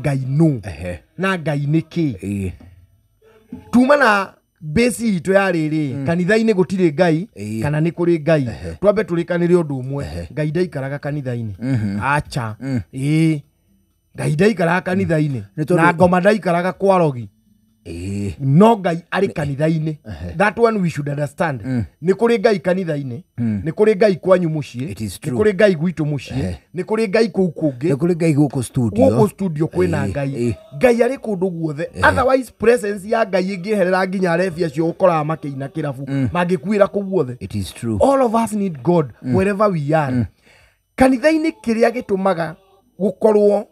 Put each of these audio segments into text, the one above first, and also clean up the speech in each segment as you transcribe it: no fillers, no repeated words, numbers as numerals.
Ngai no na Ngai niki tuma na besi ito ya riri kanitha-ini gutire Ngai kana ni kuri Ngai twambe turikanire undu umwe Ngai ndaikaraga kanitha-ini acha Ngai ndaikaraga kanitha-ini na ngoma ndaikaraga kwa rogi no Ngai ari kanitha-ini that one we should understand ni kuri Ngai kanitha-ini ni kuri Ngai kwanyu mucii ni kuri Ngai gwitu mucii ni kuri Ngai kuu kungi ni kuri Ngai guku studio kwina Ngai Ngai ari kundu guothe otherwise presence ya Ngai ingiherera nginya refia cio ukora makiina kirabu mangikwira ku guothe. It is true. All of us need God wherever we are. Kanitha-ini kiria gitumaga gukorwo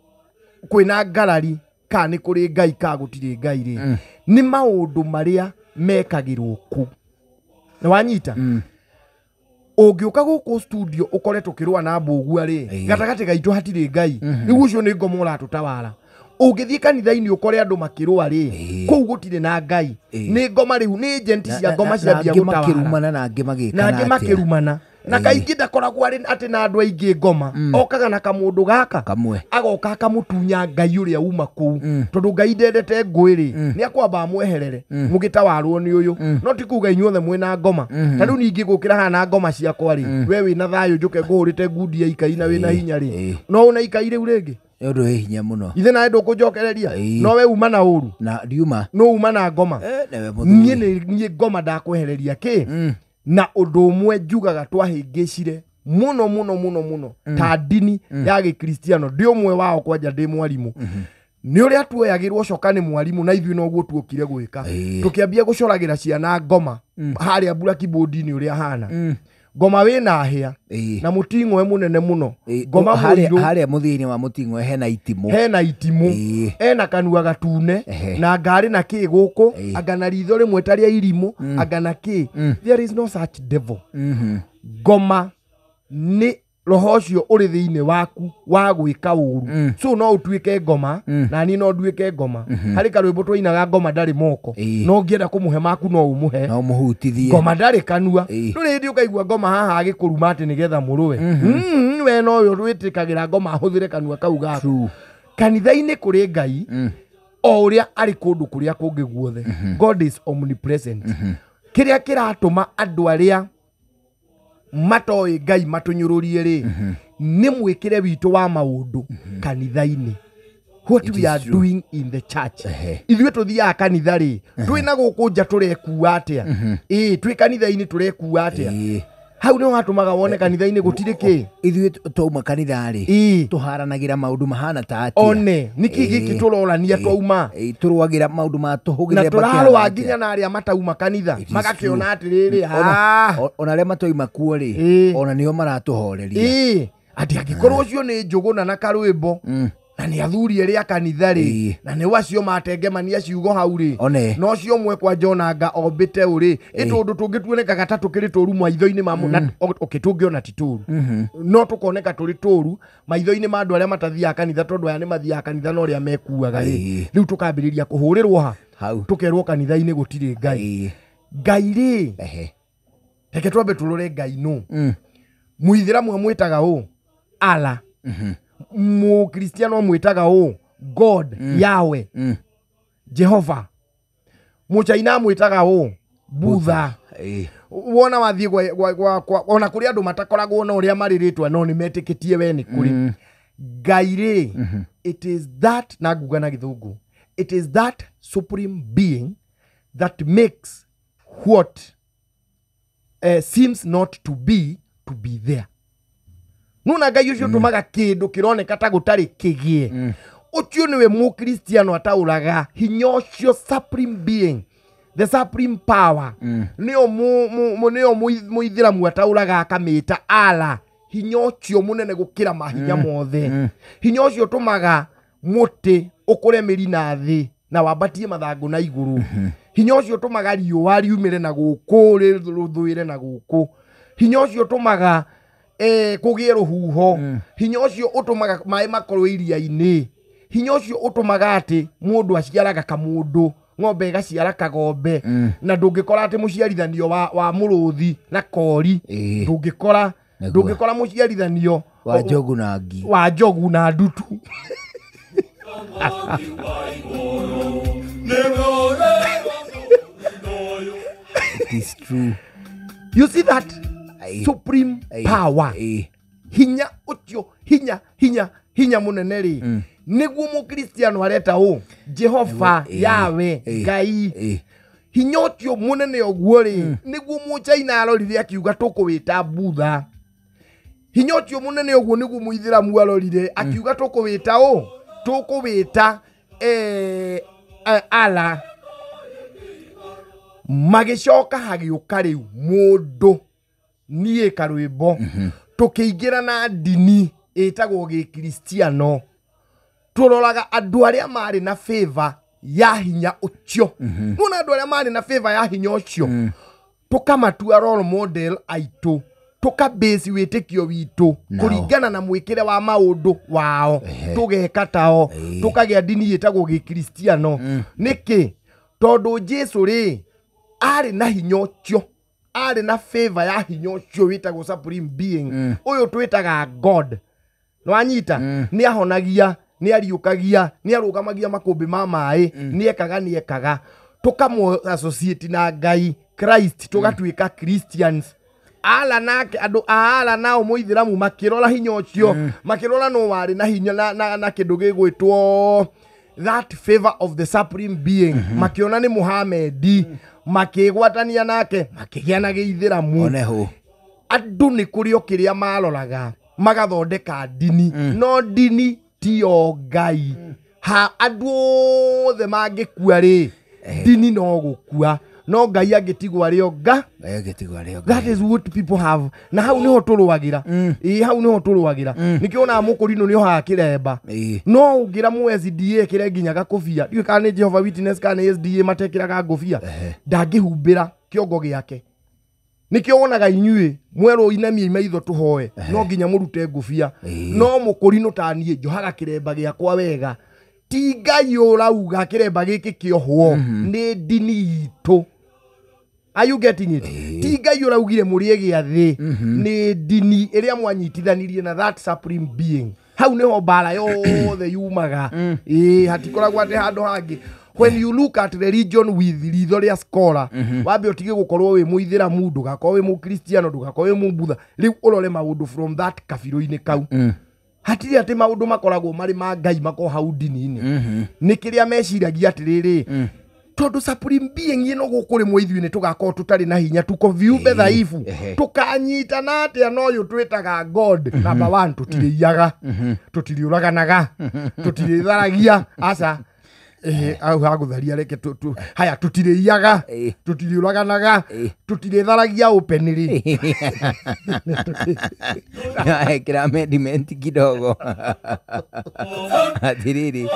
kwina ngarari ka ni kuri Ngai ka gutire Ngai ri ni maundu maria mekagirwo ku na wanyita ungiuka guku studio ukore tukirwa na mbugua ri gatagati gaitu hatire Ngai riu ucio ni ngomo ratutawara ungithie kanitha-ini ukore andu makirwa ri ku gutire na Ngai ni ngoma riu ni agent cia ngoma cia bia gutawara na angi makirumana na kaingi ndakoragwo ari ati na andu aingi ngoma okaga na kamundu gaka kamwe agoka akamutunya Ngai uria uma ku tondu Ngai ndendete ngwiri ni akwamba amweherere mugitawarwo ni uyu no ti kuga inyuothe mwena ngoma tariu ningi gukira hana ngoma cia kwari we wina thayo njuke nguhurite ngundi ya ikai na wina hinya ri no una ikai riu ringi yodo hinya muno ithe na ndu kunjokereria no we uma na uru na diuma no uma na ngoma nie ngoma ndakwehereria ki na undu umwe njugaga twahingicire muno ta dini ya gikristiano ndi umwe wao kwanja ndi mwarimu ni uria tuoyagirwo coka ni mwarimu na ithui noguo tuokire gwika tukiambia gucoragira ciana ngoma haria bura kibodi-ini uria hana ngoma wina hia na muting'o munene muno ngoma haria muthini wa muting'o hena itimu ena kanua gatune na ngari na ki guku agana ritho rimwe taria irimu agana ki there is no such devil ngoma ni roho ucio uri thiini waku wa gwika uru so no utuike ngoma na ni no nduike ngoma hari karwimbo twainaga ngoma ndari moko no ngienda kumuhe maku no umuhe no muhutithie ngoma ndari kanua nduri ndi ukaigua ngoma haha agikuruma ati nigetha muruwe we no yo rwitikagira ngoma ahuthire kanua kau gaku kanitha-ini kuri Ngai o uria ari kundu kuria kungi guothe God is omnipresent kiria kiratuma andu aria matoi Ngai matunyururie ri ni mwikire witu wa maundu kanitha-ini what we are doing in the church ithuĩ tuthiaga kanitha ri twina guku nja turekuua atia twi kanitha-ini turekuua atia hau no hatumaga wone kanitha-ini gutire ki ithuĩ twauma kanitha ri tuharanagira maundu mahana ta atia one niki giki turorania twauma turwagira maundu ma tuhugire na turarwa nginya na aria matauma kanitha magakiona atiriri ona aria matoima kuo ri ona nio maratuhoreria ati agikorwo cio ni njuguna na karwimbo na ni athuri ria kanitha ri na ni wacio matengemania ciugo hau ri no cio mwe kwa Jonanga ombite uri itundu tungituoneka gatatu kiri turu maitho-ini mamu na okitungiona tituru no tukoneka turi turu maitho-ini ma andu aria matathia kanitha tondu aya ni mathia kanitha no ria mekuaga ri riu tukambiriria kuhurirwo ha tukerwo kanitha-ini gutire Ngai Ngai ri reke twambe turore Ngai no muithiramu amwitaga u ala mu Kristiano mwitaga u God Yahweh Jehova mu China mwitaga u Buddha wona wathie ona kuri andu matakoragwo na uria mariritwa no ni metikitie we ni kuri Ngai ri it is that na nguga na githungu it is that supreme being that makes what seems not to be there. Nuna Ngai ucio tumaga kindu kironeka ta gutari kigie ucio niwe mu Kristiano atauraga hinya ucio supreme being the supreme power nio muithiramu atauraga akamita ala hinya ucio munene gukira mahinya mothe hinya ucio tumaga muti ukure miri na thi na wabatie mathangu na iguru hinya ucio tumaga riũa riumire na guku ruthuire na guku hinya ucio tumaga kugie ruhuho hinya ucio utumaga mai makorwo iria-ini hinya ucio utumaga ati mundu aciaraga kamundu ng'ombe gaciara kagombe na ndungikora ati muciarithanio wa muruthi na kori ndungikora muciarithanio wa njogu na ngi wa njogu na ndutu It is true. You see that supreme power. Hinya utyo, hinya munene ri. Niguo mukristiano areta u Jehova Yawe Ngai. Hinya utyo munene oguo ri niguo muchaina arorire akiuga tukuwita Budha. Hinya utyo munene oguo niguo muithiramu arorire akiuga tukuwita u tukuwita ala. Magicoka hagiuka riu mundu nie karwimbo tukiingira na dini etagwo gikristiano turoraga andu aria mari na favor ya hinya ucio nuna andu aria mari na favor ya hinya ucio tukamatua role model aitu tukabase witikio witu kuringana na mwikire wa maundu wao tugeka tao tukagia dini etagwo gikristiano niki tondu Jesu ri ari na hinya ucio ari na favor ya hinya ucio witagwo supreme being uyu twitaga God no anyita ni ahonagia ni ariukagia ni arugamagia makumbi ma mai ni ekaga tukamo associate na Ngai Christ tugatwika Christians ala nake andu ala nao muithiramu makirora hinya ucio makirora no wari na hinya na kindu gigwitwo that favor of the supreme being makiona ni Muhammad makigwatania nake makigia na geithiramu oneho andu ni kurio kiria maroraga magathondeka dini no dini ti o Ngai ha andu othe mangikua ri dini no gukua no Ngai agitigwa ri onga that is what people have na hau niho turuagira hau niho turuagira nikiona mukurino niho hakiremba no ungira mu SDA kire nginyaga kofia ndiwe kana Jehovah Witness kana SDA matekiraga ngofia ndangihumbira kiongo giake nikio wonaga inyue mwero inamie maitho tuhoe no nginya murute ngofia no mukurino tanie njohaga kiremba giakwa wega ti Ngai urauga kiremba giki kiohwo ni dini itu. Are you getting it? Ti Ngai uraugire murie giathi ni dini iria mwanyitithanirie na that supreme being. Hau niho bara yothe yumaga hatikoragwo ati handu hangi. When you look at religion with ritho ria scholar wambe utige gukorwo wi muithira mundu gakorwo wi mukristiano ndugakorwo wi mubudha riu urore maundu from that kafiru-ini kau hatiri ati maundu makoragwo mari ma Ngai mako hau dini-ini ni kiria meciragia atiriri tondu supreme being ino gukuri muithwi-ini tugakorwo tutari na hinya tukoviumbe thaifu tukanyita na atia no yu twitaga God number 1 tutiriaga tutiriuraganaga tutiritharagia aca au hagutharia reke haya tutiriaga tutiriuraganaga tutiritharagia openly kira medimenti kidogo atiriri